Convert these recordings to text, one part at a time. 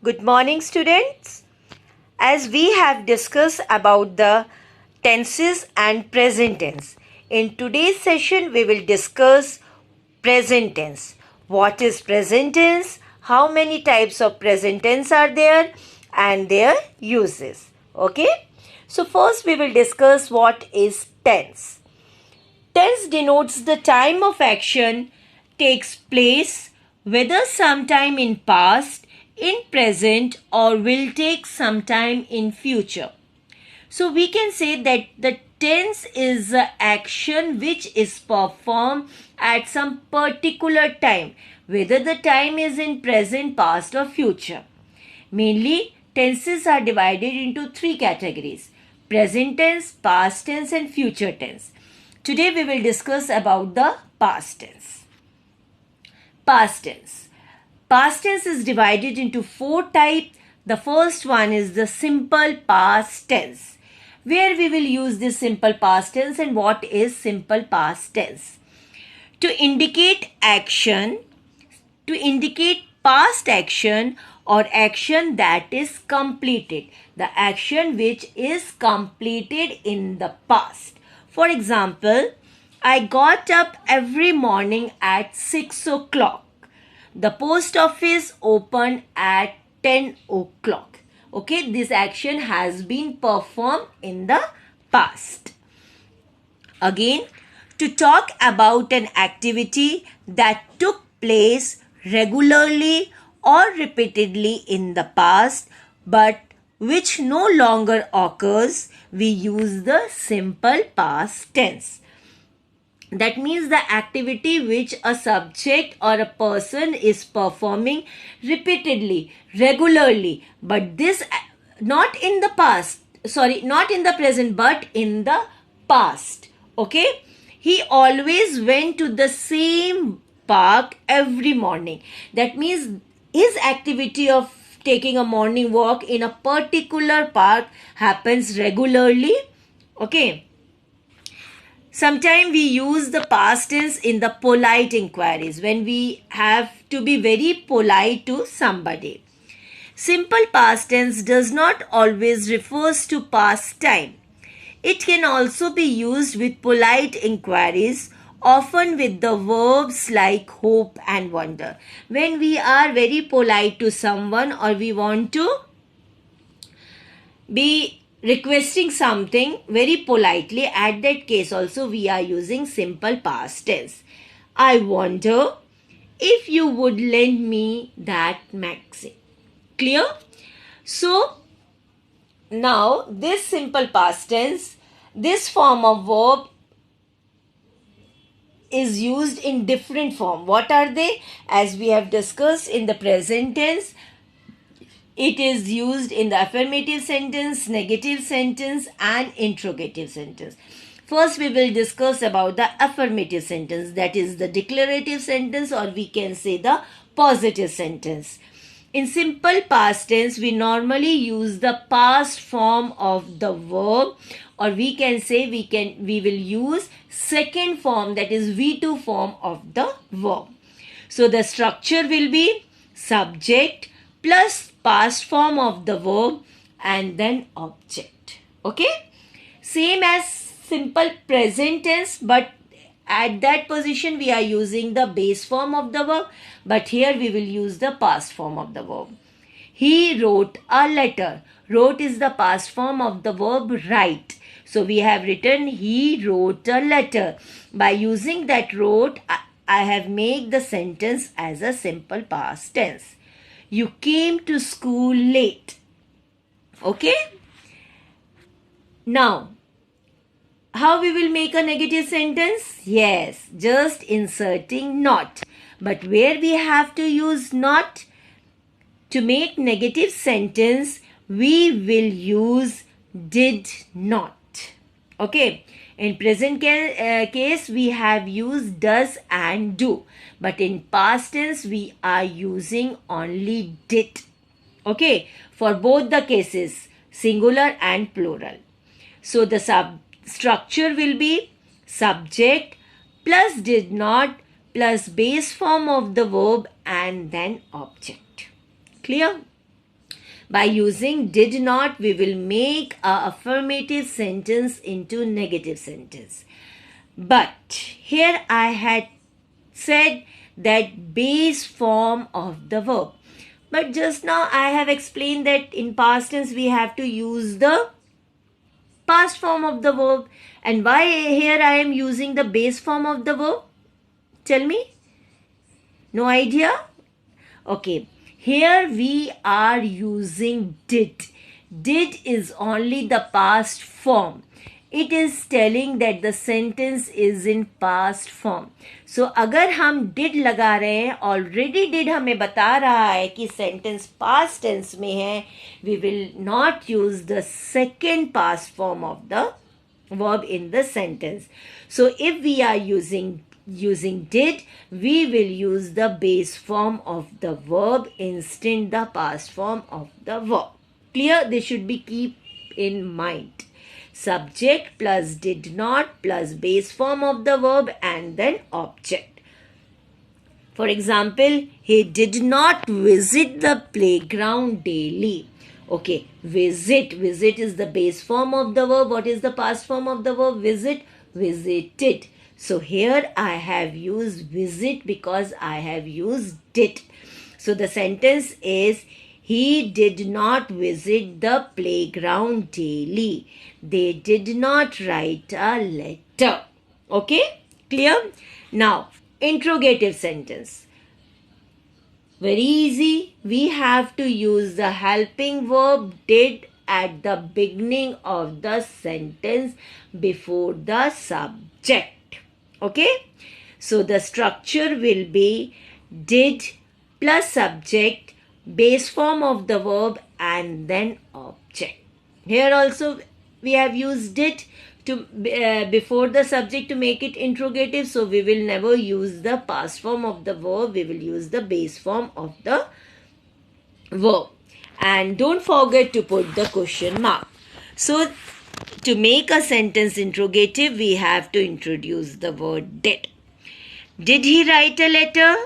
Good morning, students. As we have discussed about the tenses and present tense, in today's session we will discuss present tense. What is present tense? How many types of present tense are there and their uses? Okay. So first we will discuss what is tense. Tense denotes the time of action takes place, whether sometime in past, in present, or will take some time in future. So we can say that the tense is the action which is performed at some particular time, whether the time is in present, past, or future. Mainly, tenses are divided into three categories: present tense, past tense, and future tense. Today we will discuss about the past tense. Past tense. Past tense is divided into four types. The first one is the simple past tense. Where we will use this simple past tense and what is simple past tense? To indicate action, to indicate past action or action that is completed. The action which is completed in the past. For example, I got up every morning at 6 o'clock. The post office opened at 10 o'clock. Okay, this action has been performed in the past. Again, to talk about an activity that took place regularly or repeatedly in the past but which no longer occurs, we use the simple past tense. That means the activity which a subject or a person is performing repeatedly, regularly, but this not in the present, but in the past. Okay? He always went to the same park every morning. That means his activity of taking a morning walk in a particular park happens regularly. Okay? Sometimes we use the past tense in the polite inquiries when we have to be very polite to somebody. Simple past tense does not always refers to past time. It can also be used with polite inquiries, often with the verbs like hope and wonder. When we are very polite to someone or we want to be requesting something very politely, at that case also we are using simple past tense. I wonder if you would lend me that magazine. Clear? So now this simple past tense, this form of verb is used in different form. What are they? As we have discussed in the present tense, it is used in the affirmative sentence, negative sentence, and interrogative sentence. First, we will discuss about the affirmative sentence, that is the declarative sentence, or we can say the positive sentence. In simple past tense, we normally use the past form of the verb, or we can say we will use second form, that is V2 form of the verb. So the structure will be subject plus past form of the verb and then object. Okay? Same as simple present tense, but at that position we are using the base form of the verb, but here we will use the past form of the verb. He wrote a letter. Wrote is the past form of the verb write. So we have written he wrote a letter. By using that wrote, I have made the sentence as a simple past tense. You came to school late. Okay? Now, how we will make a negative sentence? Yes, just inserting not. But where we have to use not? To make negative sentence, we will use did not. Okay? In present case, we have used does and do. But in past tense, we are using only did. Okay? For both the cases, singular and plural. So the structure will be subject plus did not plus base form of the verb and then object. Clear? By using did not, we will make a affirmative sentence into negative sentence. But here I had said that base form of the verb. But just now I have explained that in past tense we have to use the past form of the verb. And why here I am using the base form of the verb? Tell me. No idea? Okay. Here we are using did. Did is only the past form. It is telling that the sentence is in past form. So अगर हम did लगा रहे हैं, already did हमें बता रहा है कि sentence past tense में है, we will not use the second past form of the verb in the sentence. So if we are using did, we will use the base form of the verb instead the past form of the verb. Clear? This should be keep in mind. Subject plus did not plus base form of the verb and then object. For example, he did not visit the playground daily. Okay, visit. Visit is the base form of the verb. What is the past form of the verb? Visit. Visited. So here I have used visit because I have used did. So the sentence is, he did not visit the playground daily. They did not write a letter. Okay? Clear? Now, interrogative sentence. Very easy. We have to use the helping verb did at the beginning of the sentence before the subject. Okay? So the structure will be did plus subject, base form of the verb and then object. Here also we have used did to before the subject to make it interrogative. So we will never use the past form of the verb. We will use the base form of the verb. And don't forget to put the question mark. So to make a sentence interrogative, we have to introduce the word did. Did he write a letter?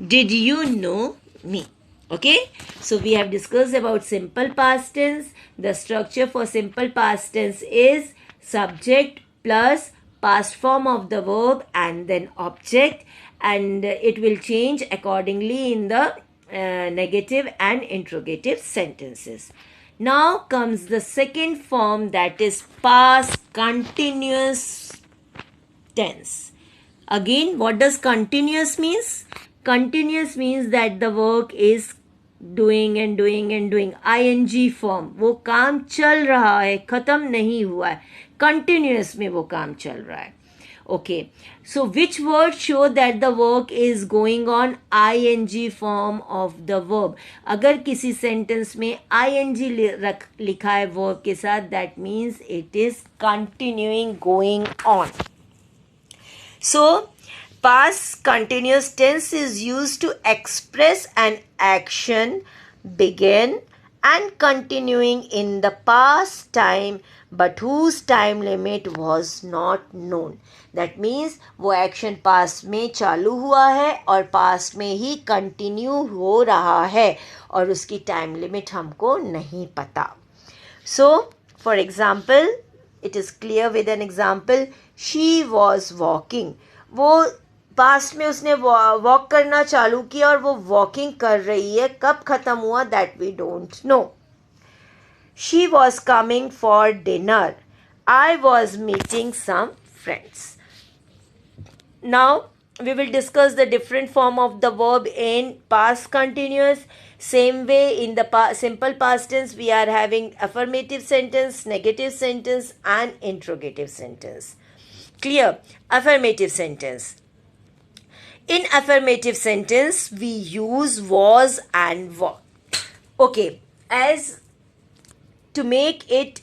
Did you know me? Okay, so we have discussed about simple past tense. The structure for simple past tense is subject plus past form of the verb and then object, and it will change accordingly in the negative and interrogative sentences. Now comes the second form, that is past continuous tense. Again, what does continuous means? Continuous means that the work is doing and doing and doing. ing form. वो काम चल रहा है, खत्म नहीं हुआ है. Continuous में वो काम चल रहा है. Okay. So which word show that the work is going on? ing form of the verb. अगर किसी sentence में ing लिखा है verb के साथ, that means it is continuing, going on. So past continuous tense is used to express an action begin and continuing in the past time but whose time limit was not known. That means वो action past में चालू हुआ है और past में ही continue हो रहा है और उसकी time limit हमको नहीं पता. So, for example, it is clear with an example. She was walking. वो पास्ट में उसने वॉक करना चालू किया और वो वॉकिंग कर रही है. कब खत्म हुआ, that we don't know. She was coming for dinner. I was meeting some friends. Now we will discuss the different form of the verb in past continuous. Same way in the simple past tense we are having affirmative sentence, negative sentence and interrogative sentence. Clear? Affirmative sentence. In affirmative sentence we use was and were. Okay, as to make it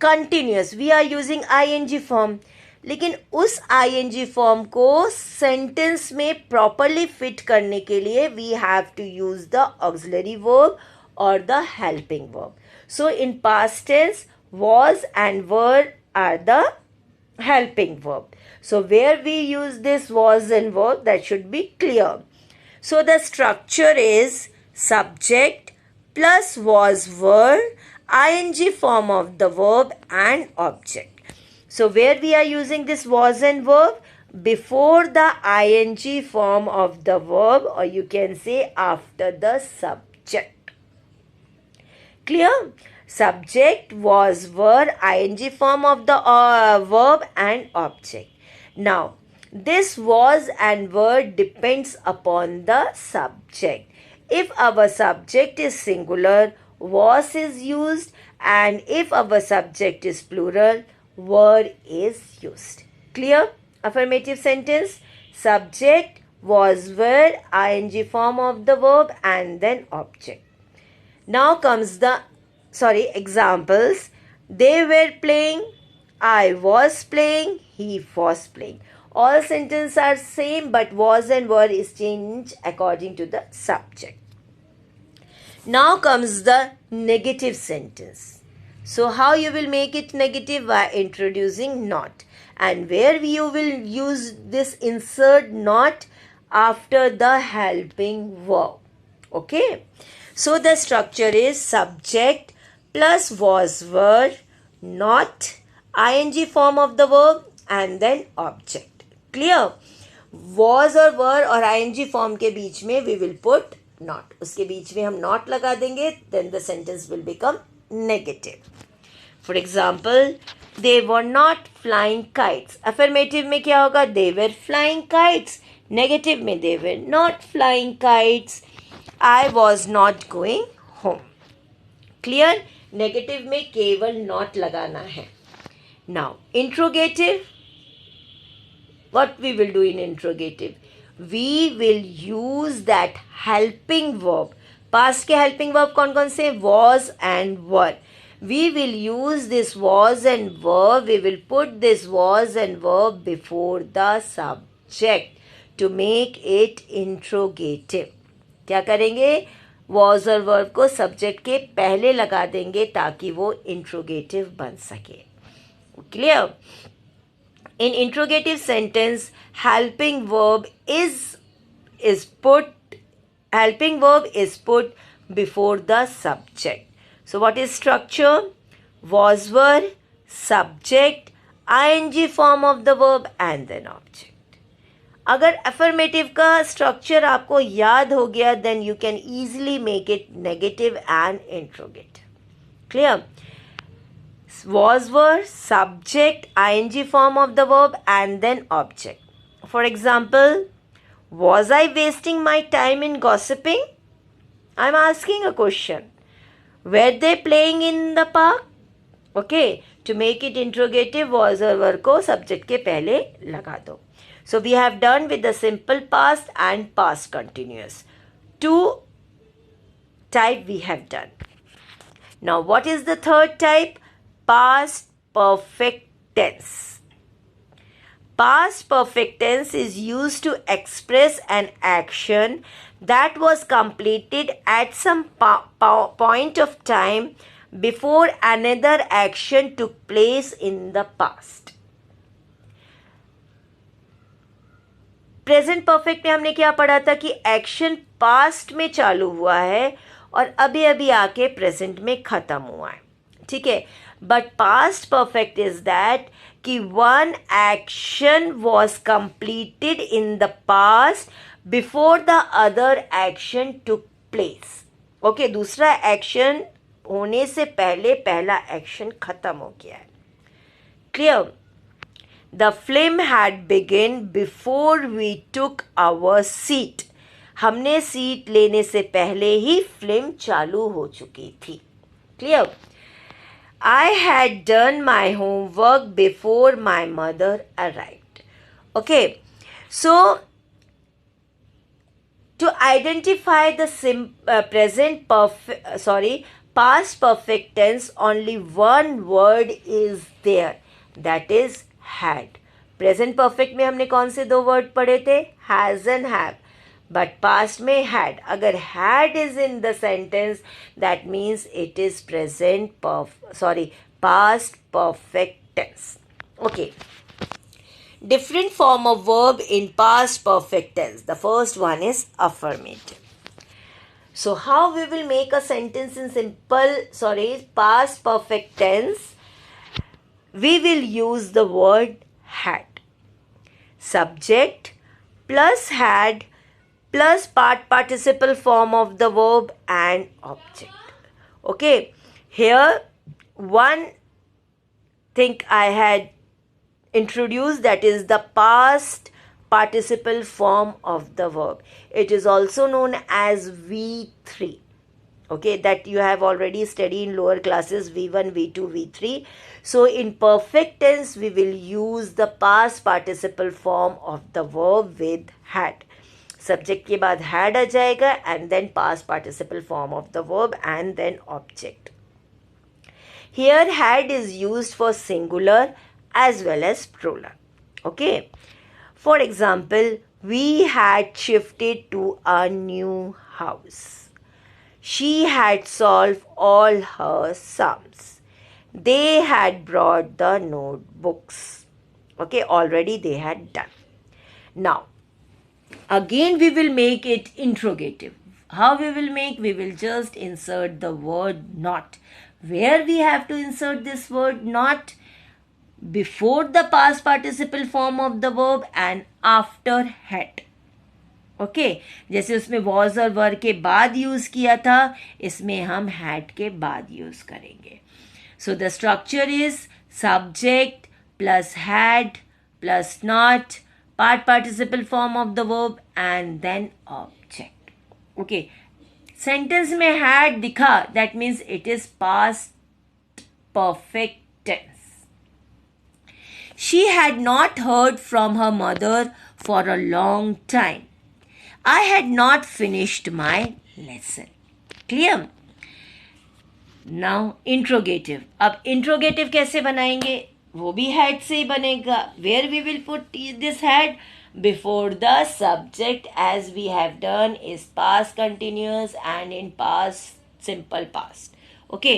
continuous we are using ing form. लेकिन उस ing form को sentence में properly fit करने के लिए we have to use the auxiliary verb और the helping verb. So in past tense was and were are the helping verb. So where we use this was and verb, that should be clear. So the structure is subject plus was were, ing form of the verb and object. So where we are using this was and verb? Before the ing form of the verb, or you can say after the subject. Clear? Subject was were, ing form of the verb and object. Now, this was and were depends upon the subject. If our subject is singular, was is used, and if our subject is plural, were is used. Clear? Affirmative sentence. Subject was were, ing form of the verb and then object. Now comes the examples. They were playing, I was playing, he was playing. All sentences are same, but was and were is changed according to the subject. Now comes the negative sentence. So how you will make it negative? By introducing not. And where you will use this insert not? After the helping verb. Okay. So the structure is subject plus was were, not, ing form of the verb and then object. Clear? Was और were और ing form के बीच में we will put not. उसके बीच में हम not लगा देंगे, then the sentence will become negative. For example, they were not flying kites. Affirmative में क्या होगा? They were flying kites. Negative में they were not flying kites. I was not going home. Clear? Negative में केवल not लगाना है. Now, interrogative. What we will do in interrogative? We will use that helping verb. Past के helping verb कौन कौन से? Was and were. We will use this was and verb. We will put this was and verb before the subject to make it interrogative. क्या करेंगे? Was और verb को subject के पहले लगा देंगे ताकि वो interrogative बन सके. Clear? In interrogative sentence, helping verb is put before the subject. So what is structure? Was were, subject, ing form of the verb and then object. अगर affirmative का structure आपको याद हो गया, then you can easily make it negative and interrogative. Clear? Was were, subject, ing form of the verb and then object. For example, was I wasting my time in gossiping? I'm asking a question. Were they playing in the park? Okay, to make it interrogative, was or were को subject के पहले लगा दो. So we have done with the simple past and past continuous. 2 type we have done. Now what is the third type? Past perfect tense. Past perfect tense is used to express an action that was completed at some point of time before another action took place in the past. Present perfect में हमने क्या पढ़ा था कि action past में चालू हुआ है और अभी अभी आके प्रेजेंट में खत्म हुआ है. ठीक है, but past perfect is that कि one action was completed in the past before the other action took place. Okay, दूसरा एक्शन होने से पहले पहला एक्शन खत्म हो गया है. Clear? The film had begun before we took our seat. हमने सीट लेने से पहले ही फिल्म चालू हो चुकी थी. Clear? I had done my homework before my mother arrived. Okay, so to identify the past perfect tense, only one word is there, that is had. Present perfect में हमने कौन से 2 वर्ड पढ़े थे? Has and have. But past में had. अगर had is in the sentence, that means it is past perfect tense. Okay, different form of verb in past perfect tense. The first one is affirmative. So how we will make a sentence in past perfect tense? We will use the word had. Subject plus had plus participle form of the verb and object. Okay, here one thing I had introduced, that is the past participle form of the verb. It is also known as V3. Okay, that you have already studied in lower classes, V1, V2, V3. So in perfect tense we will use the past participle form of the verb with had. Subject के बाद had आ जाएगा and then past participle form of the verb and then object. Here had is used for singular as well as plural. Okay. For example, we had shifted to a new house. She had solved all her sums. They had brought the notebooks. Okay, already they had done. Now, again we will make it interrogative. How we will make? We will just insert the word not. Where we have to insert this word not? Before the past participle form of the verb and after had. Okay जैसे उसमें was और वर के बाद use किया था, इसमें हम had के बाद यूज करेंगे. So the structure is subject plus had plus not, part participle form of the verb and then object. Okay, sentence में हैड दिखा, that means it is past perfect tense. She had not heard from her mother for a long time. I had not finished my lesson. Clear? Now interrogative. अब interrogative कैसे बनाएंगे? वो भी had से ही बनेगा. Where we will put this had? Before the subject, as we have done, is past continuous and in past simple past. Okay,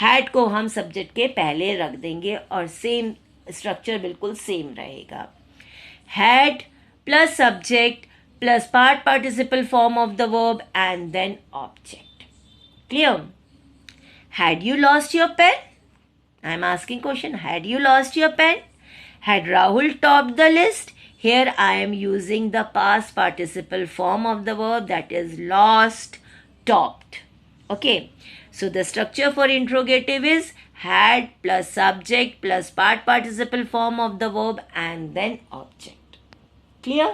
had को हम subject के पहले रख देंगे और same स्ट्रक्चर बिल्कुल सेम रहेगा. Had plus subject plus part participle form of the verb and then object. Clear? Had you lost your pen? I am asking question. Had you lost your pen? Had Rahul top the list? Here I am using the past participle form of the verb, that is lost, topped. Okay, so the structure for interrogative is had plus subject plus part participle form of the verb and then object. Clear?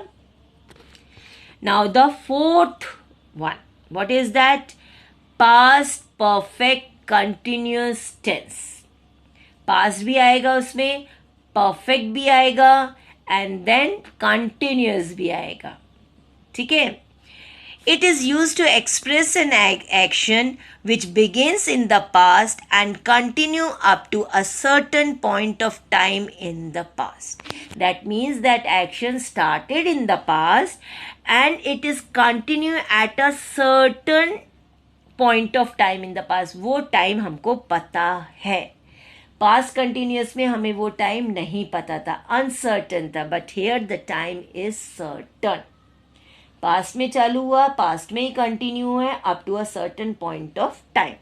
Now the fourth one. What is that? Past perfect continuous tense. Past भी आएगा उसमें, perfect भी आएगा and then continuous भी आएगा. ठीक है? It is used to express an action which begins in the past and continue up to a certain point of time in the past. That means that action started in the past and it is continue at a certain point of time in the past. वो time हमको पता है. Past continuous में हमें वो time नहीं पता था, uncertain था, but here the time is certain. Past में चालू हुआ, पास्ट में ही कंटिन्यू है up to a certain point of time.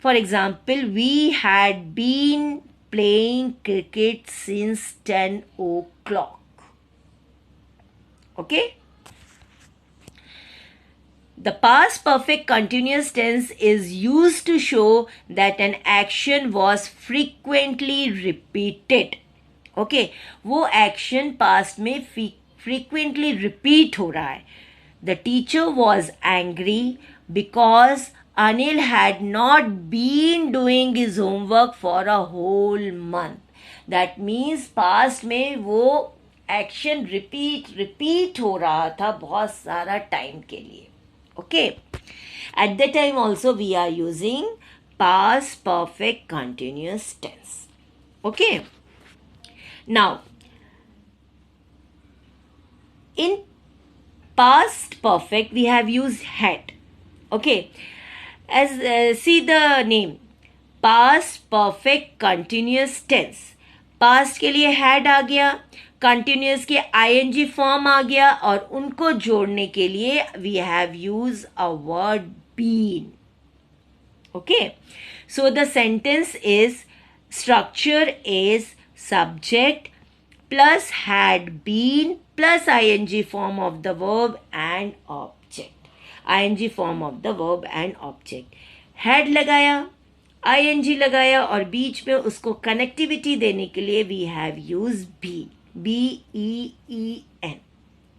For example, we had been playing cricket since 10 o'clock. Okay, the past perfect continuous tense is used to show that an action was frequently repeated. Okay, वो action past में frequently repeat हो रहा है. The teacher was angry because Anil had not been doing his homework for a whole month. That means past में वो action repeat हो रहा था बहुत सारा time के लिए. Okay. At that time also we are using past perfect continuous tense. Okay. Now, in past perfect we have used had. Okay, as see the name, past perfect continuous tense. Past के लिए had आ गया, continuous के ING form आ गया, और उनको जोड़ने के लिए we have use a word been. Okay, so the sentence is structure is subject plus had been plus ing form of the verb and object. ing form of the verb and object. had लगाया, ing लगाया, और बीच में उसको connectivity देने के लिए we have used been. B-E-E-N.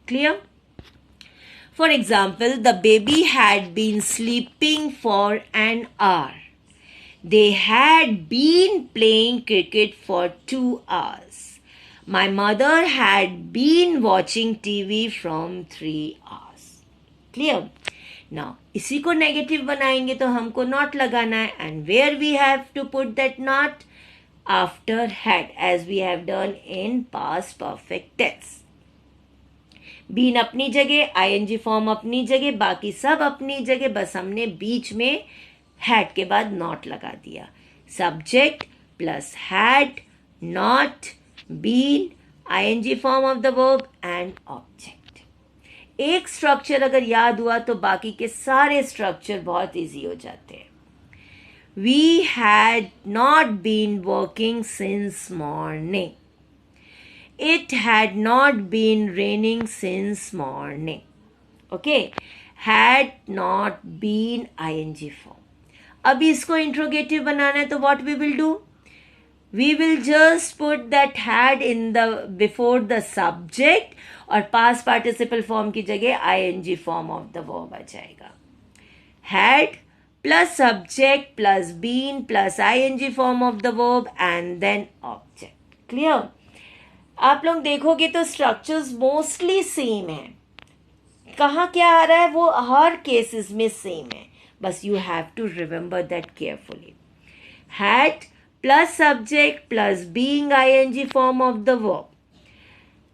Clear? For example, the baby had been sleeping for an hour. They had been playing cricket for 2 hours. My mother had been watching TV from 3 hours. Clear? Now, इसी को negative बनाएंगे तो हमको not लगाना है. And where we have to put that not? After had, as we have done in past perfect tense. Been अपनी जगह, ING form अपनी जगह, बाकी सब अपनी जगह, बस हमने बीच में हैड के बाद नॉट लगा दिया. Subject plus had, not, been, ING form of the verb and object. एक स्ट्रक्चर अगर याद हुआ तो बाकी के सारे स्ट्रक्चर बहुत इजी हो जाते हैं. We had not been working since morning. It had not been raining since morning. Okay, had not been ing form. अब इसको इंट्रोगेटिव बनाना है तो what we will do? We will just put that had in the before the subject, और past participle form की जगह ing form of the verb आ जाएगा. Had plus subject plus been plus ing form of the verb and then object. Clear? आप लोग देखोगे तो structures mostly same है. कहाँ क्या आ रहा है वो हर केसेस में सेम है, बस you have to remember that carefully. Had plus subject plus being ING form of the verb.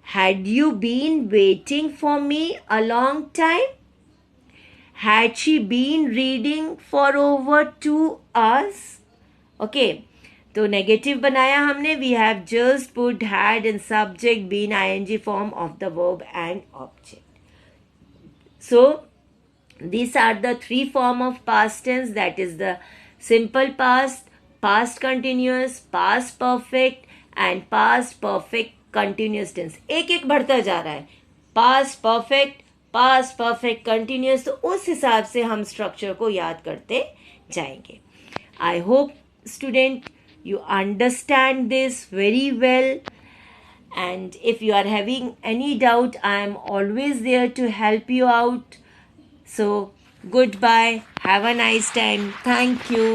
Had you been waiting for me a long time? Had she been reading for over 2 hours? Okay, तो negative बनाया हमने. We have just put had in subject, been, ING form of the verb and object. So these are the 3 form of past tense, that is the simple past, past continuous, past perfect and past perfect continuous tense. एक एक बढ़ता जा रहा है. past perfect continuous, तो उस हिसाब से हम स्ट्रक्चर को याद करते जाएंगे. I hope student you understand this very well, and if you are having any doubt, I am always there to help you out. So goodbye, have a nice time, thank you.